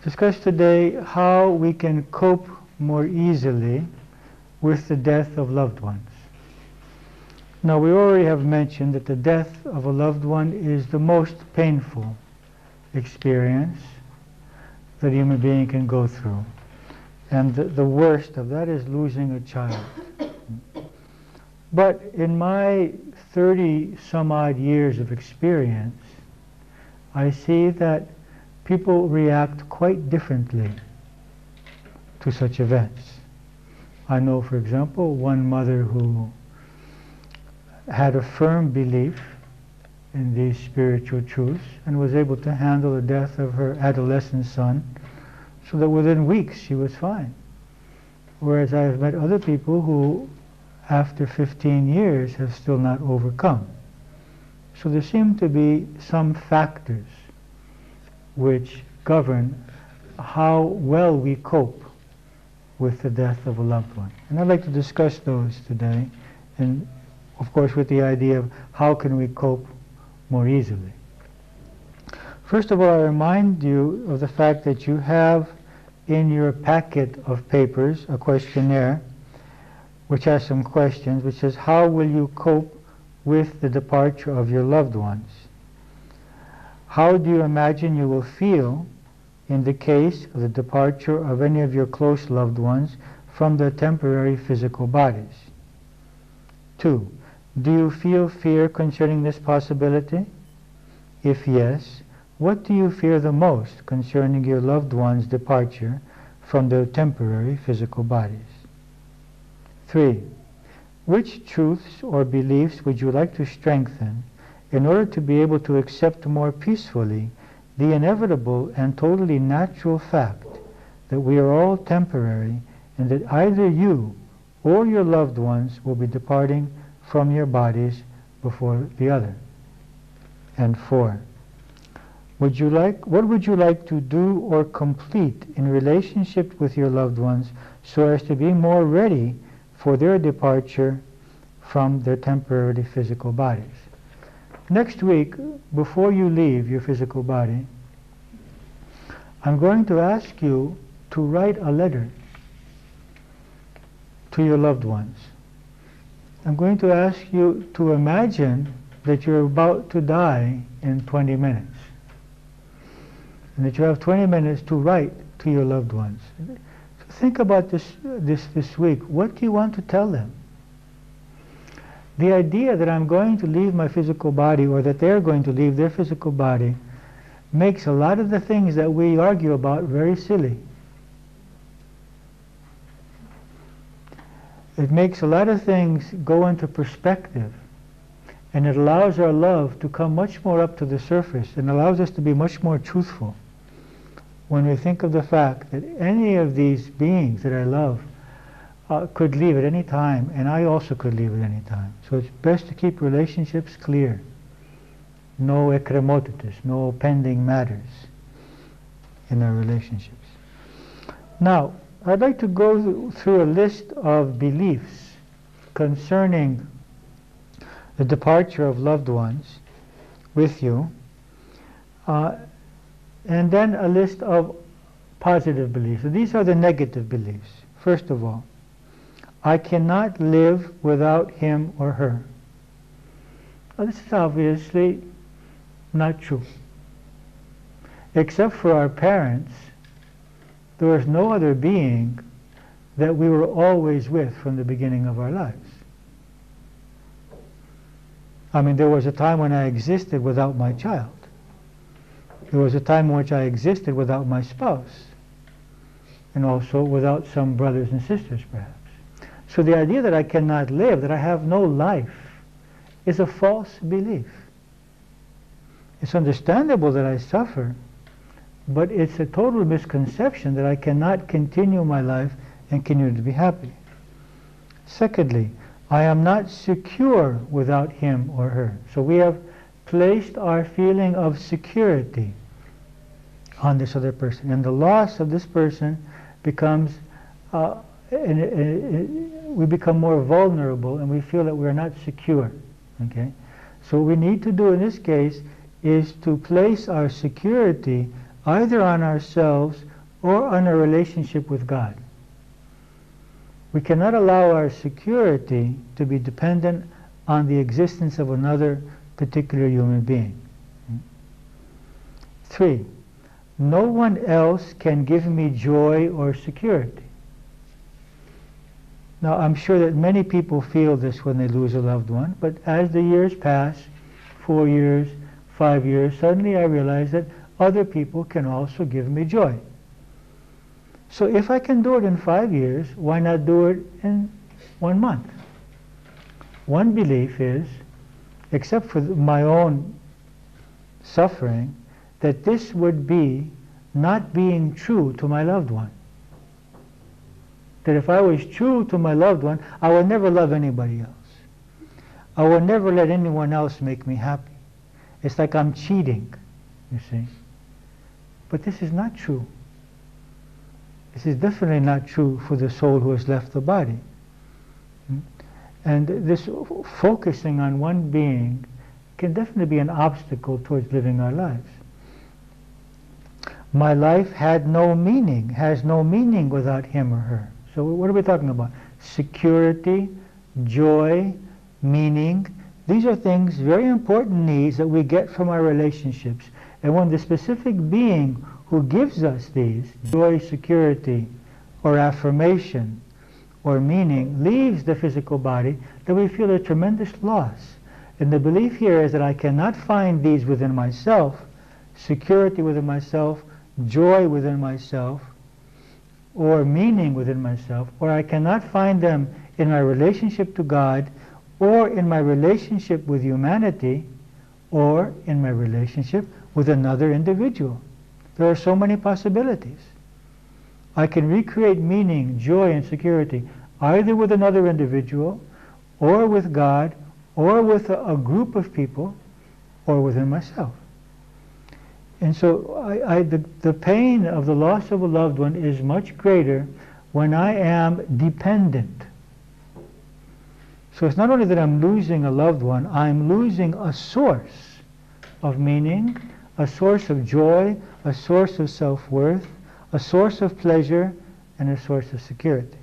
discuss today how we can cope more easily with the death of loved ones. Now, we already have mentioned that the death of a loved one is the most painful experience that a human being can go through. And the worst of that is losing a child. But in my 30-some-odd years of experience, I see that people react quite differently to such events. I know, for example, one mother who had a firm belief in these spiritual truths and was able to handle the death of her adolescent son so that within weeks she was fine. Whereas I have met other people who, after 15 years, have still not overcome. So there seem to be some factors which govern how well we cope with the death of a loved one. And I'd like to discuss those today, and of course with the idea of how can we cope more easily. First of all, I remind you of the fact that you have in your packet of papers a questionnaire which has some questions, which says, how will you cope with the departure of your loved ones? How do you imagine you will feel in the case of the departure of any of your close loved ones from their temporary physical bodies? 2. Do you feel fear concerning this possibility? If yes, what do you fear the most concerning your loved one's departure from their temporary physical bodies? 3. Which truths or beliefs would you like to strengthen in order to be able to accept more peacefully the inevitable and totally natural fact that we are all temporary and that either you or your loved ones will be departing from your bodies before the other? And 4. What would you like to do or complete in relationship with your loved ones so as to be more ready for their departure from their temporary physical bodies? Next week, before you leave your physical body, I'm going to ask you to write a letter to your loved ones. I'm going to ask you to imagine that you're about to die in 20 minutes. And that you have 20 minutes to write to your loved ones. So think about this week. What do you want to tell them? The idea that I'm going to leave my physical body, or that they're going to leave their physical body, makes a lot of the things that we argue about very silly. It makes a lot of things go into perspective, and it allows our love to come much more up to the surface, and allows us to be much more truthful when we think of the fact that any of these beings that I love could leave at any time, and I also could leave at any time. So it's best to keep relationships clear. No ekremotitis, no pending matters in our relationships. Now, I'd like to go through a list of beliefs concerning the departure of loved ones with you, and then a list of positive beliefs. So these are the negative beliefs. First of all, I cannot live without him or her. Well, this is obviously not true. Except for our parents, there was no other being that we were always with from the beginning of our lives. I mean, there was a time when I existed without my child. There was a time in which I existed without my spouse, and also without some brothers and sisters, perhaps. So the idea that I cannot live, that I have no life, is a false belief. It's understandable that I suffer, but it's a total misconception that I cannot continue my life and continue to be happy. Secondly, I am not secure without him or her. So we have placed our feeling of security on this other person, and the loss of this person becomes we become more vulnerable, and we feel that we're not secure. Okay, so what we need to do in this case is to place our security either on ourselves or on a relationship with God. We cannot allow our security to be dependent on the existence of another particular human being. 3, no one else can give me joy or security. Now, I'm sure that many people feel this when they lose a loved one, but as the years pass, 4 years, 5 years, suddenly I realize that other people can also give me joy. So if I can do it in 5 years, why not do it in 1 month? One belief is, except for my own suffering, that this would be not being true to my loved one. That if I was true to my loved one, I would never love anybody else. I would never let anyone else make me happy. It's like I'm cheating, you see. But this is not true. This is definitely not true for the soul who has left the body. And this focusing on one being can definitely be an obstacle towards living our lives. My life had no meaning, has no meaning without him or her. So what are we talking about? Security, joy, meaning. These are things, very important needs that we get from our relationships. And when the specific being who gives us these, joy, security, or affirmation, or meaning, leaves the physical body, then we feel a tremendous loss. And the belief here is that I cannot find these within myself, security within myself, joy within myself, or meaning within myself, or I cannot find them in my relationship to God, or in my relationship with humanity, or in my relationship with another individual. There are so many possibilities. I can recreate meaning, joy, and security either with another individual, or with God, or with a group of people, or within myself. And so the pain of the loss of a loved one is much greater when I am dependent. So it's not only that I'm losing a loved one, I'm losing a source of meaning, a source of joy, a source of self-worth, a source of pleasure, and a source of security.